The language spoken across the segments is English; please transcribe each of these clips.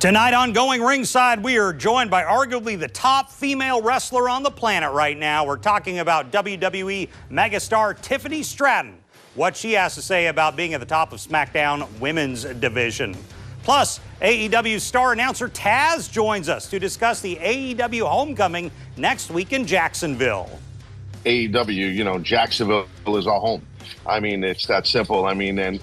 Tonight on Going Ringside, we are joined by arguably the top female wrestler on the planet right now. We're talking about WWE megastar Tiffany Stratton, what she has to say about being at the top of SmackDown Women's Division. Plus, AEW star announcer Taz joins us to discuss the AEW homecoming next week in Jacksonville. AEW, Jacksonville is our home. I mean, it's that simple. I mean, and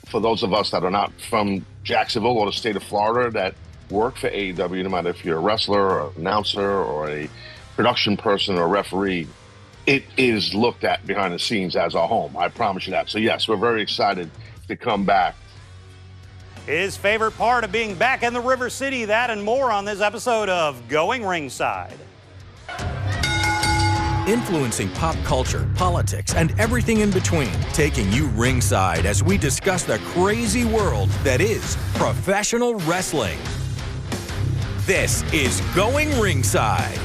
for those of us that are not from Jacksonville or the state of Florida that work for AEW, no matter if you're a wrestler or an announcer or a production person or a referee, it is looked at behind the scenes as our home. I promise you that. So yes, we're very excited to come back. His favorite part of being back in the River City, that and more on this episode of Going Ringside. Influencing pop culture, politics, and everything in between. Taking you ringside as we discuss the crazy world that is professional wrestling. This is Going Ringside.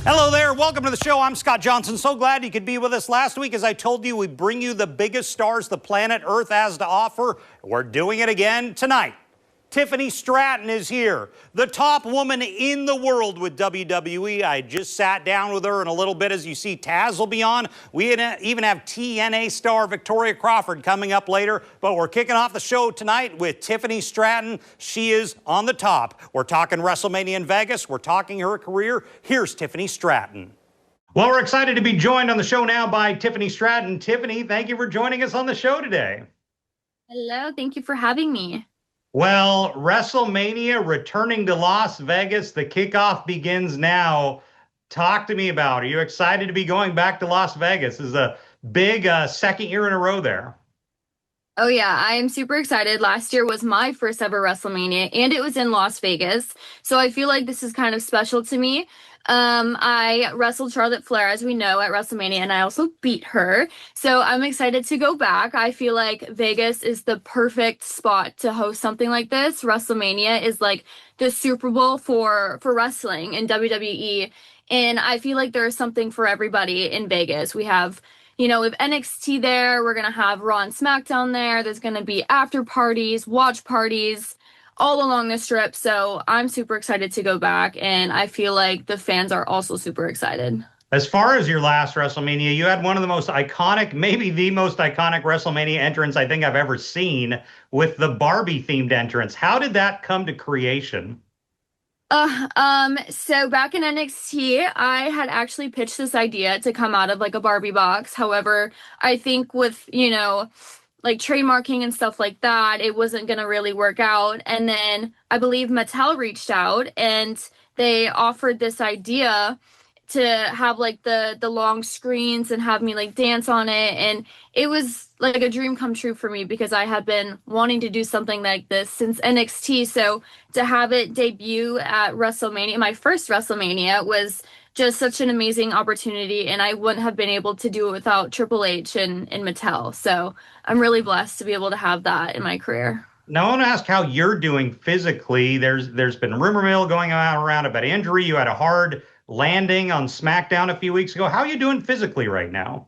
Hello there. Welcome to the show. I'm Scott Johnson. So glad you could be with us. Last week, as I told you, we bring you the biggest stars the planet Earth has to offer. We're doing it again tonight. Tiffany Stratton is here, the top woman in the world with WWE. I just sat down with her in a little bit. As you see, Taz will be on. We even have TNA star Victoria Crawford coming up later. But we're kicking off the show tonight with Tiffany Stratton. She is on the top. We're talking WrestleMania in Vegas. We're talking her career. Here's Tiffany Stratton. Well, we're excited to be joined on the show now by Tiffany Stratton. Tiffany, thank you for joining us on the show today. Hello, thank you for having me. Well, WrestleMania returning to Las Vegas. The kickoff begins now. Talk to me about it. Are you excited to be going back to Las Vegas? This is a big second year in a row there. Oh, yeah, I am super excited. Last year was my first ever WrestleMania, and it was in Las Vegas. So I feel like this is kind of special to me. I wrestled Charlotte Flair, as we know, at WrestleMania, and I also beat her. So I'm excited to go back. I feel like Vegas is the perfect spot to host something like this. WrestleMania is like the Super Bowl for wrestling in WWE. And I feel like there's something for everybody in Vegas. We have NXT there. We're going to have Raw and SmackDown there. There's going to be after parties, watch parties, all along the strip. So I'm super excited to go back, and I feel like the fans are also super excited. As far as your last WrestleMania, you had one of the most iconic, maybe the most iconic WrestleMania entrance I think I've ever seen, with the Barbie-themed entrance. How did that come to creation? So back in NXT, I had actually pitched this idea to come out of like a Barbie box. However, I think with, like trademarking and stuff like that, it wasn't going to really work out. And then I believe Mattel reached out and they offered this idea to have like the long screens and have me like dance on it. And it was like a dream come true for me because I had been wanting to do something like this since NXT. So to have it debut at WrestleMania, my first WrestleMania, was just such an amazing opportunity, and I wouldn't have been able to do it without Triple H and Mattel. So I'm really blessed to be able to have that in my career. Now, I want to ask how you're doing physically. There's been rumor mill going around about injury. You had a hard landing on SmackDown a few weeks ago. How are you doing physically right now?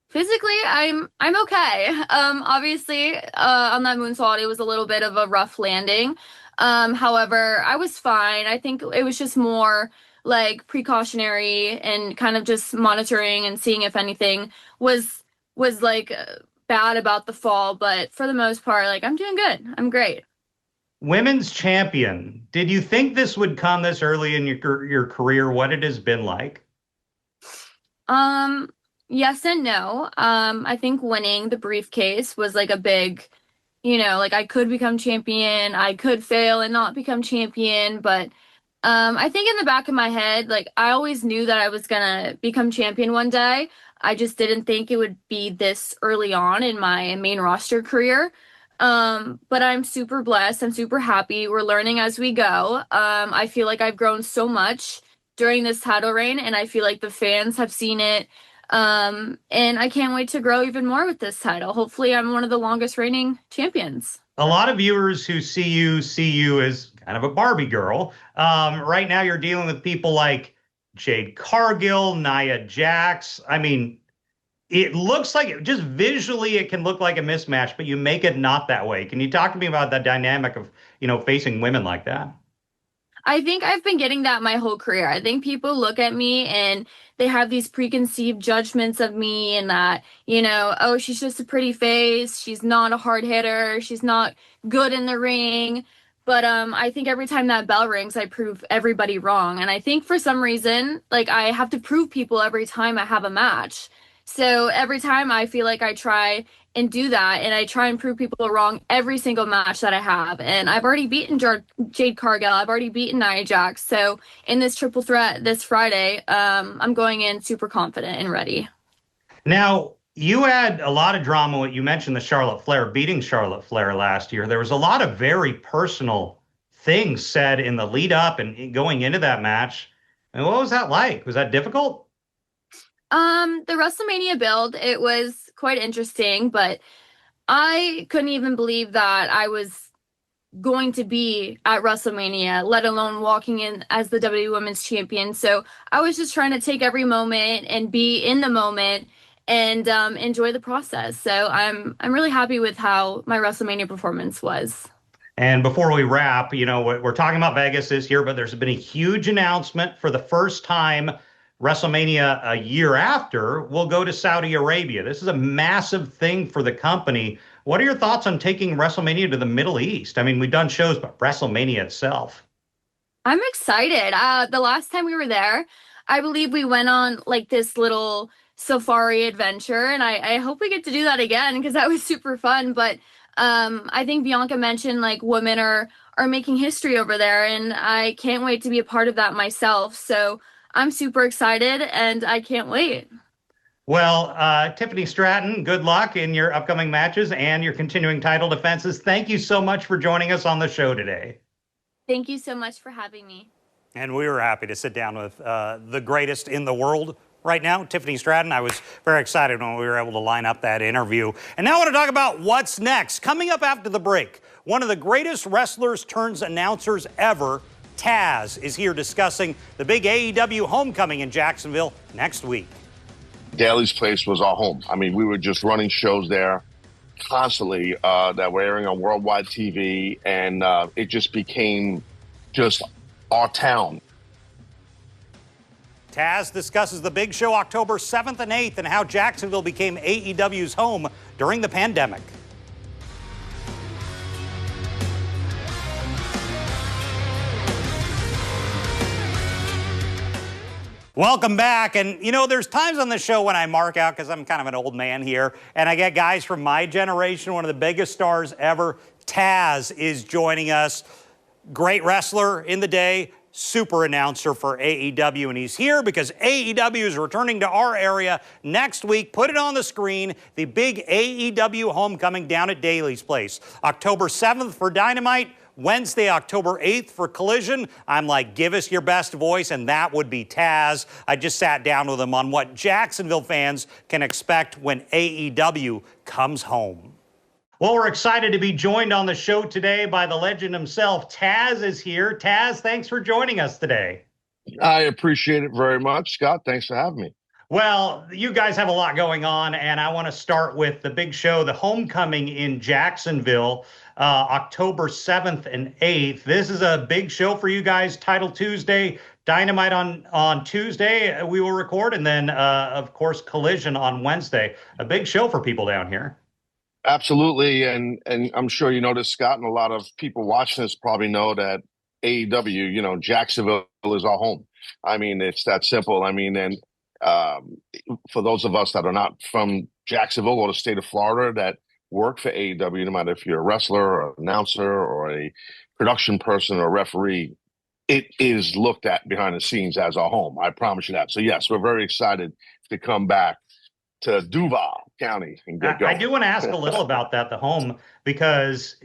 Physically, I'm okay. Obviously, on that moonsault, it was a little bit of a rough landing. However, I was fine. I think it was just more like precautionary and kind of just monitoring and seeing if anything was like bad about the fall. But for the most part, like, I'm doing good. I'm great. Women's champion. Did you think this would come this early in your career? What it has been like? Yes and no. I think winning the briefcase was like a big, like I could become champion. I could fail and not become champion, but I think in the back of my head, like I always knew that I was gonna become champion one day. I just didn't think it would be this early on in my main roster career. But I'm super blessed. I'm super happy. We're learning as we go. I feel like I've grown so much during this title reign, and I feel like the fans have seen it. And I can't wait to grow even more with this title. Hopefully I'm one of the longest reigning champions. A lot of viewers who see you as kind of a Barbie girl. Right now you're dealing with people like Jade Cargill, Nia Jax. I mean, it looks like just visually it can look like a mismatch, but you make it not that way. Can you talk to me about the dynamic of, facing women like that? I think I've been getting that my whole career. I think people look at me and they have these preconceived judgments of me and that, oh, she's just a pretty face. She's not a hard hitter. She's not good in the ring. But I think every time that bell rings, I prove everybody wrong. And I think for some reason, like I have to prove people every time I have a match. So every time I feel like I try and do that, and I try and prove people wrong every single match that I have. And I've already beaten Jade Cargill. I've already beaten Nia Jax. So in this triple threat this Friday, I'm going in super confident and ready. Now, you had a lot of drama. You mentioned the Charlotte Flair beating Charlotte Flair last year. There was a lot of very personal things said in the lead up and going into that match. And what was that like? Was that difficult? The WrestleMania build, it was quite interesting, but I couldn't even believe that I was going to be at WrestleMania, let alone walking in as the WWE Women's Champion. So I was just trying to take every moment and be in the moment and enjoy the process. So I'm really happy with how my WrestleMania performance was. And before we wrap, we're talking about Vegas this year, but there's been a huge announcement for the first time. WrestleMania a year after will go to Saudi Arabia. This is a massive thing for the company. What are your thoughts on taking WrestleMania to the Middle East? I mean, we've done shows, but WrestleMania itself. I'm excited. The last time we were there, I believe we went on like this little safari adventure, and I hope we get to do that again because that was super fun. But I think Bianca mentioned like women are making history over there, and I can't wait to be a part of that myself. So I'm super excited and I can't wait. Well, Tiffany Stratton, good luck in your upcoming matches and your continuing title defenses. Thank you so much for joining us on the show today. Thank you so much for having me. And we were happy to sit down with the greatest in the world right now, Tiffany Stratton. I was very excited when we were able to line up that interview. And now I want to talk about what's next. Coming up after the break, one of the greatest wrestlers turns announcers ever, Taz, is here discussing the big AEW homecoming in Jacksonville next week. Daly's Place was our home. I mean, we were just running shows there constantly that were airing on worldwide TV, and it just became just our town. Taz discusses the big show October 7th and 8th and how Jacksonville became AEW's home during the pandemic. Welcome back. And, there's times on the show when I mark out, because I'm kind of an old man here, and I get guys from my generation, one of the biggest stars ever. Taz is joining us. Great wrestler in the day, super announcer for AEW, and he's here because AEW is returning to our area next week. Put it on the screen, the big AEW homecoming down at Daly's Place. October 7th for Dynamite, Wednesday, October 8th for Collision. I'm like, give us your best voice, and that would be Taz. I just sat down with him on what Jacksonville fans can expect when AEW comes home. Well, we're excited to be joined on the show today by the legend himself. Taz is here. Taz, thanks for joining us today. I appreciate it very much, Scott. Thanks for having me. Well, you guys have a lot going on, and I want to start with the big show, the homecoming in Jacksonville, October 7th and 8th. This is a big show for you guys. Title Tuesday, Dynamite on Tuesday, we will record, and then, of course, Collision on Wednesday. A big show for people down here. Absolutely, and I'm sure you know this, Scott, and a lot of people watching this probably know that AEW, Jacksonville is our home. I mean, it's that simple. I mean, and for those of us that are not from Jacksonville or the state of Florida that work for AEW, no matter if you're a wrestler or an announcer or a production person or a referee, it is looked at behind the scenes as our home. I promise you that. So yes, we're very excited to come back to Duval County and get going. I do want to ask a little about that, the home, because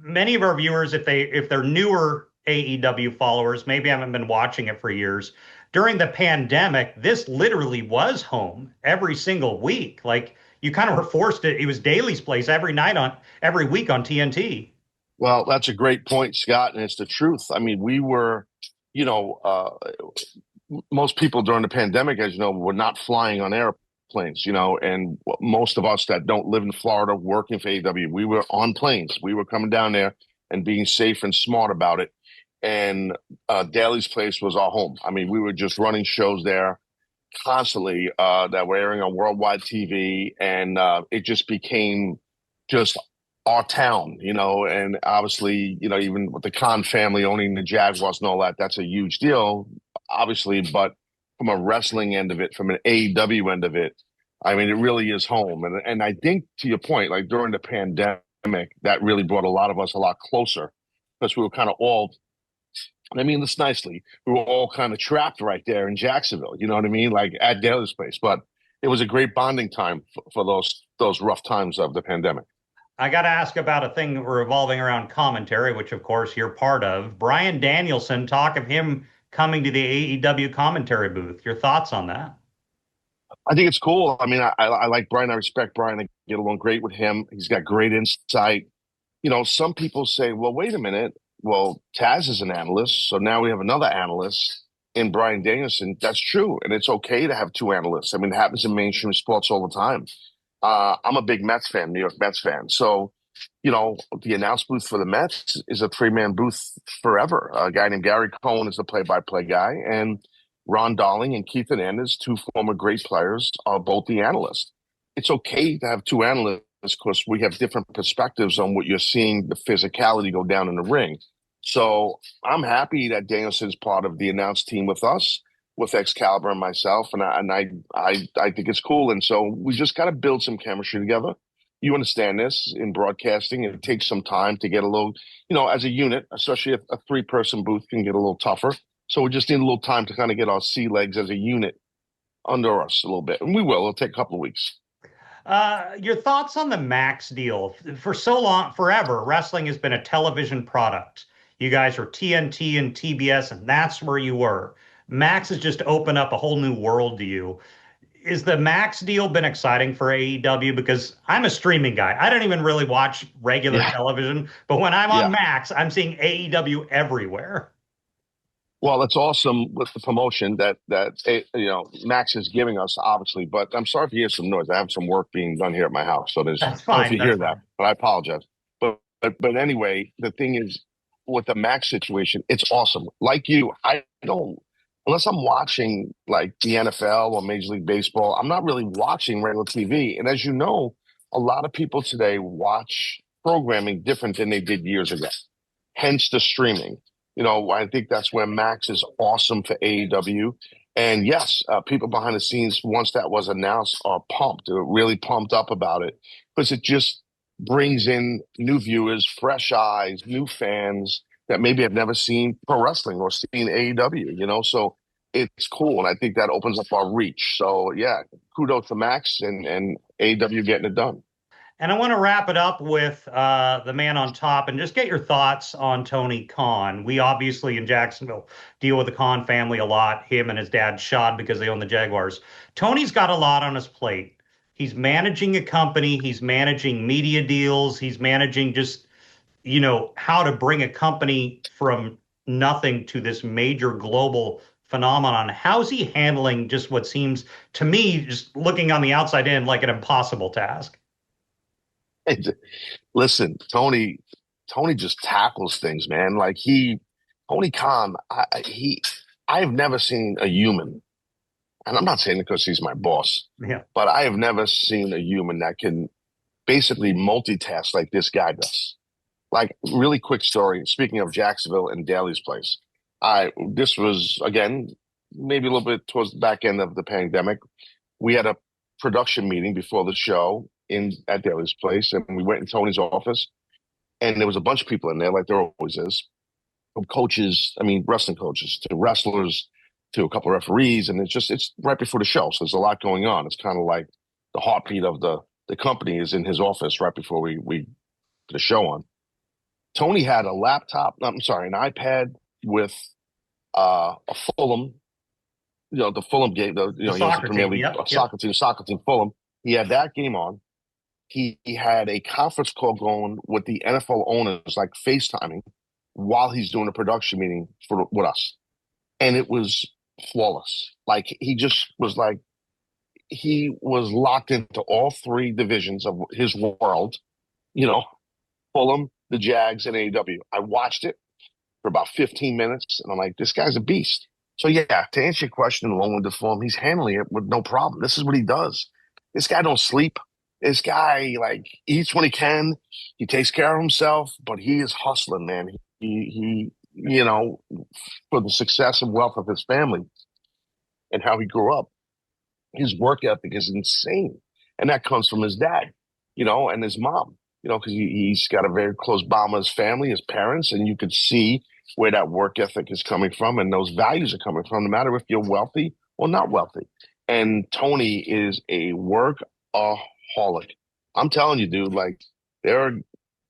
many of our viewers, if they're newer AEW followers, maybe haven't been watching it for years. During the pandemic, this literally was home every single week. Like, you kind of were forced to, it was Daly's Place every week on TNT. Well, that's a great point, Scott, and it's the truth. I mean, we were, most people during the pandemic, as you know, were not flying on airplanes. planes, and most of us that don't live in Florida working for AEW, we were on planes. We were coming down there and being safe and smart about it. And Daly's Place was our home. I mean, we were just running shows there constantly that were airing on worldwide TV, and it just became just our town, and obviously, even with the Khan family owning the Jaguars and all that, that's a huge deal, obviously, but from a wrestling end of it, from an AEW end of it, I mean, it really is home. And I think, to your point, like during the pandemic, that really brought a lot of us a lot closer because we were kind of all, and I mean this nicely, we were all kind of trapped right there in Jacksonville, you know what I mean? Like at Daly's Place. But it was a great bonding time for those rough times of the pandemic. I got to ask about a thing revolving around commentary, which of course you're part of. Bryan Danielson, talk of him coming to the AEW commentary booth. Your thoughts on that? I think it's cool. I mean, I like Bryan. I respect Bryan. I get along great with him. He's got great insight. Some people say, well, wait a minute. Well, Taz is an analyst, so now we have another analyst in Bryan Danielson. That's true, and it's okay to have two analysts. I mean, it happens in mainstream sports all the time. I'm a big Mets fan, New York Mets fan. So, the announce booth for the Mets is a three-man booth forever. A guy named Gary Cohen is the play-by-play guy, and Ron Darling and Keith Hernandez, two former great players, are both the analysts. It's okay to have two analysts because we have different perspectives on what you're seeing, the physicality go down in the ring. So I'm happy that Danielson's part of the announce team with us, with Excalibur and myself, and I think it's cool. And so we just got to build some chemistry together. You understand this in broadcasting, it takes some time to get a little, as a unit, especially a three-person booth can get a little tougher. So we just need a little time to kind of get our sea legs as a unit under us a little bit, and we will. It'll take a couple of weeks. Your thoughts on the Max deal? For so long, forever, wrestling has been a television product. You guys are TNT and TBS, and that's where you were. Max has just opened up a whole new world to you. Is the Max deal been exciting for AEW? Because I'm a streaming guy. I don't even really watch regular television, but when I'm on Max, I'm seeing AEW everywhere. Well, it's awesome with the promotion that Max is giving us, obviously. But I'm sorry if you hear some noise. I have some work being done here at my house, so there's. That's I don't know fine. if you hear that, but I apologize. But anyway, the thing is, with the Max situation, it's awesome. Like you, I don't, unless I'm watching like the NFL or Major League Baseball, I'm not really watching regular TV. And as you know, a lot of people today watch programming different than they did years ago. Hence the streaming. I think that's where Max is awesome for AEW. And yes, people behind the scenes, once that was announced, are pumped. They're really pumped up about it because it just brings in new viewers, fresh eyes, new fans that maybe have never seen pro wrestling or seen AEW, so it's cool. And I think that opens up our reach. So yeah, kudos to Max and AEW getting it done. And I want to wrap it up with the man on top and just get your thoughts on Tony Khan. We obviously in Jacksonville deal with the Khan family a lot, him and his dad Shad, because they own the Jaguars. Tony's got a lot on his plate. He's managing a company. He's managing media deals. He's managing just, how to bring a company from nothing to this major global phenomenon. How's he handling just what seems to me, just looking on the outside in, like an impossible task? Listen, Tony just tackles things, man. Like Tony Khan, I have never seen a human, and I'm not saying it because he's my boss, but I have never seen a human that can basically multitask like this guy does. Like, really quick story. Speaking of Jacksonville and Daly's Place, this was again maybe a little bit towards the back end of the pandemic. We had a production meeting before the show at Daly's Place, and we went in Tony's office, and there was a bunch of people in there, like there always is, from coaches, wrestling coaches, to wrestlers, to a couple of referees, and it's right before the show, so there's a lot going on. It's kind of like the heartbeat of the company is in his office right before we put the show on. Tony had an iPad with a Fulham, the Fulham game, he has the Premier League soccer team, Fulham. He had that game on. He had a conference call going with the NFL owners, like FaceTiming, while he's doing a production meeting with us. And it was flawless. Like, he just was like, he was locked into all three divisions of his world, you know, Fulham, the Jags, and AEW. I watched it for about 15 minutes, and I'm like, this guy's a beast. So, yeah, to answer your question in long-winded form, he's handling it with no problem. This is what he does. This guy don't sleep. This guy, like, eats when he can. He takes care of himself, but he is hustling, man. He you know, for the success and wealth of his family and how he grew up, his work ethic is insane. And that comes from his dad, you know, and his mom, you know, because he's got a very close bond with his family, his parents, and you could see where that work ethic is coming from and those values are coming from, no matter if you're wealthy or not wealthy. And Tony is a workaholic. I'm telling you, dude, like there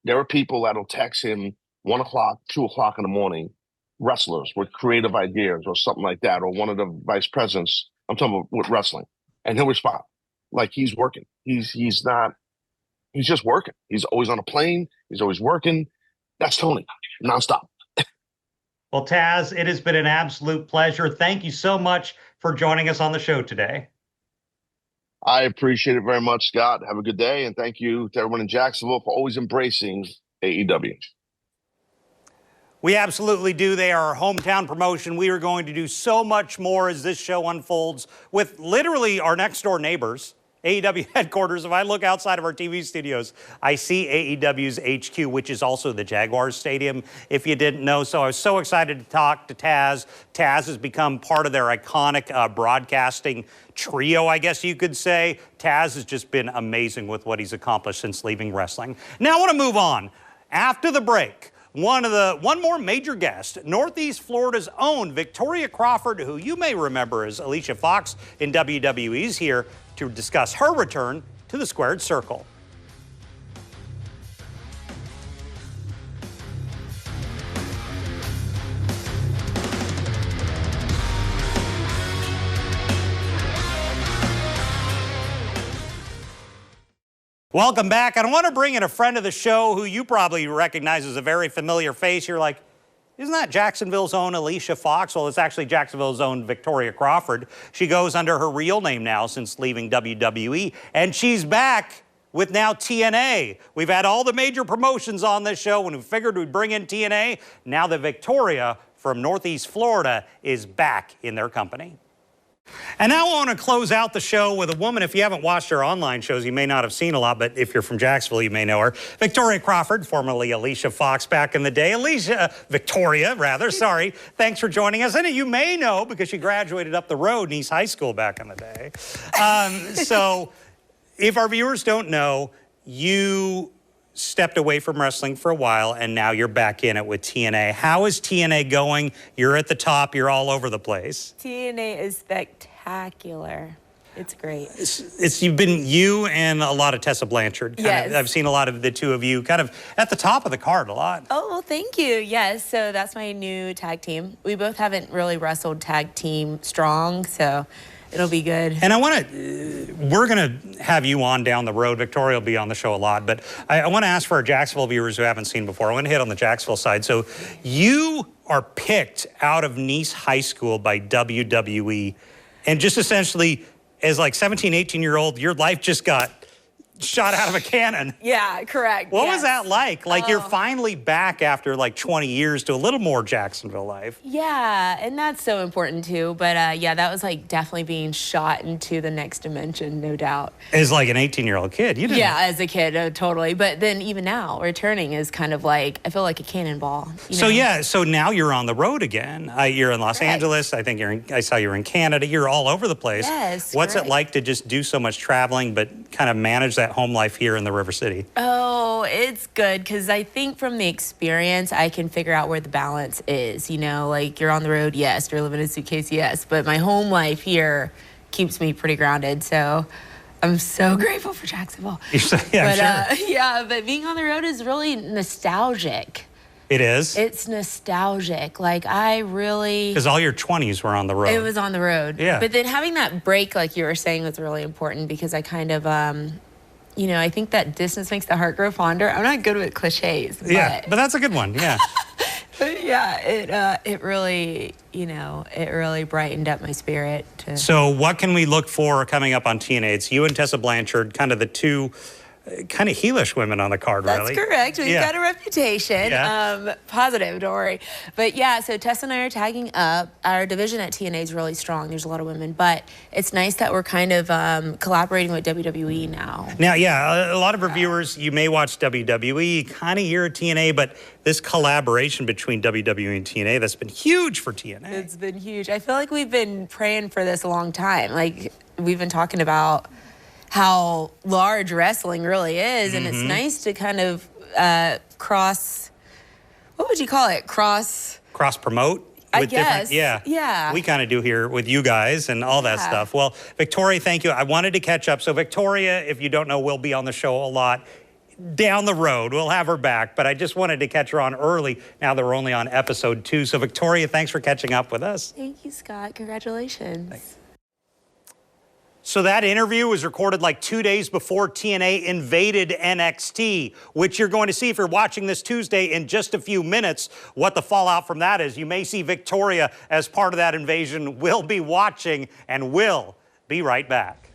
are people that'll text him 1 o'clock, 2 o'clock in the morning, wrestlers with creative ideas or something like that, or one of the vice presidents, I'm talking about with wrestling, and he'll respond like he's working. He's just working. He's always on a plane. He's always working. That's Tony, nonstop. Well, Taz, it has been an absolute pleasure. Thank you so much for joining us on the show today. I appreciate it very much, Scott. Have a good day, and thank you to everyone in Jacksonville for always embracing AEW. We absolutely do. They are our hometown promotion. We are going to do so much more as this show unfolds with literally our next door neighbors, AEW headquarters. If I look outside of our TV studios, I see AEW's HQ, which is also the Jaguars Stadium, if you didn't know. So I was so excited to talk to Taz. Taz has become part of their iconic broadcasting trio, I guess you could say. Taz has just been amazing with what he's accomplished since leaving wrestling. Now I want to move on. After the break, one more major guest, Northeast Florida's own Victoria Crawford, who you may remember as Alicia Fox in WWE, is here to discuss her return to the Squared Circle. Welcome back. And I want to bring in a friend of the show who you probably recognize as a very familiar face. You're like, isn't that Jacksonville's own Alicia Fox? Well, it's actually Jacksonville's own Victoria Crawford. She goes under her real name now since leaving WWE, and she's back with now TNA. We've had all the major promotions on this show when we figured we'd bring in TNA. Now that Victoria from Northeast Florida is back in their company. And now I want to close out the show with a woman. If you haven't watched her online shows, you may not have seen a lot, but if you're from Jacksonville, you may know her. Victoria Crawford, formerly Alicia Fox back in the day. Victoria, rather, sorry. Thanks for joining us. And you may know because she graduated up the road in East High School back in the day. So if our viewers don't know, you stepped away from wrestling for a while, and now you're back in it with TNA. How is TNA going? You're at the top. You're all over the place. TNA is spectacular. It's great. You've been you and a lot of Tessa Blanchard. Yes. I've seen a lot of the two of you kind of at the top of the card a lot. Oh, well, thank you. Yes, so that's my new tag team. We both haven't really wrestled tag team strong, so it'll be good. And we're going to have you on down the road. Victoria will be on the show a lot, but I want to ask for our Jacksonville viewers who haven't seen before. I want to hit on the Jacksonville side. So you are picked out of Nice High School by WWE, and just essentially as like 17, 18-year-old, your life just got shot out of a cannon. Yeah, correct. What was that like? Like you're finally back after like 20 years to a little more Jacksonville life. Yeah, and that's so important too. But yeah, that was like definitely being shot into the next dimension, no doubt. As like an 18-year-old kid, you didn't. Yeah, as a kid, totally. But then even now, returning is kind of like, I feel like a cannonball. So yeah, so now you're on the road again. You're in Los Angeles. I think I saw you were in Canada. You're all over the place. Yes, What's it like to just do so much traveling, but kind of manage that home life here in the River City? Oh, it's good because I think from the experience, I can figure out where the balance is. You know, like you're on the road, yes. You're living in a suitcase, yes. But my home life here keeps me pretty grounded. So I'm so grateful for Jacksonville. Yeah, but, yeah, but being on the road is really nostalgic. It is? It's nostalgic. Like I really... Because all your 20s were on the road. It was on the road. Yeah. But then having that break, like you were saying, was really important because I kind of... you know, I think that distance makes the heart grow fonder. I'm not good with cliches. Yeah, but that's a good one, yeah. Yeah, it really, it really brightened up my spirit. So what can we look for coming up on TNA? It's you and Tessa Blanchard, kind of the two kind of heelish women on the card, really. That's correct. We've got a reputation. Yeah. Positive, don't worry. But yeah, so Tessa and I are tagging up. Our division at TNA is really strong. There's a lot of women, but it's nice that we're kind of collaborating with WWE now. Now, yeah, a lot of reviewers, you may watch WWE, kind of here at TNA, but this collaboration between WWE and TNA, that's been huge for TNA. It's been huge. I feel like we've been praying for this a long time. Like, we've been talking about how large wrestling really is, and it's nice to kind of cross, what would you call it? Cross promote? I guess. Yeah. We kind of do here with you guys and all that stuff. Well, Victoria, thank you. I wanted to catch up. So Victoria, if you don't know, will be on the show a lot down the road. We'll have her back, but I just wanted to catch her on early now that we're only on episode 2. So Victoria, thanks for catching up with us. Thank you, Scott. Congratulations. Thanks. So that interview was recorded like 2 days before TNA invaded NXT, which you're going to see if you're watching this Tuesday in just a few minutes, what the fallout from that is. You may see Victoria as part of that invasion. We'll be watching and we'll be right back.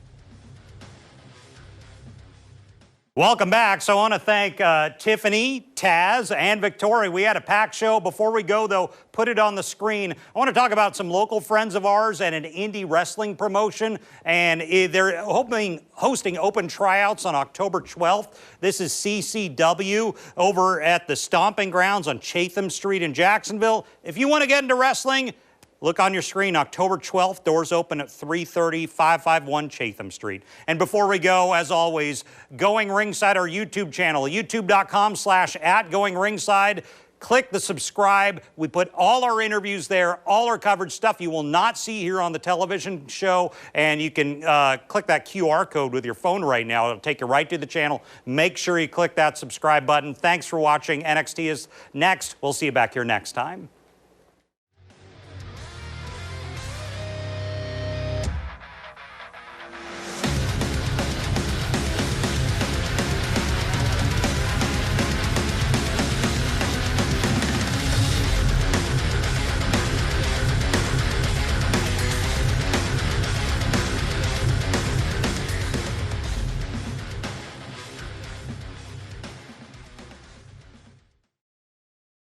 Welcome back. So I want to thank Tiffany, Taz, and Victoria. We had a packed show. Before we go, though, put it on the screen. I want to talk about some local friends of ours and an indie wrestling promotion. And they're hosting open tryouts on October 12th. This is CCW over at the Stomping Grounds on Chatham Street in Jacksonville. If you want to get into wrestling, look on your screen, October 12th, doors open at 330 551 Chatham Street. And before we go, as always, Going Ringside, our YouTube channel, youtube.com/@GoingRingside. Click the subscribe. We put all our interviews there, all our coverage stuff you will not see here on the television show. And you can click that QR code with your phone right now. It'll take you right to the channel. Make sure you click that subscribe button. Thanks for watching. NXT is next. We'll see you back here next time.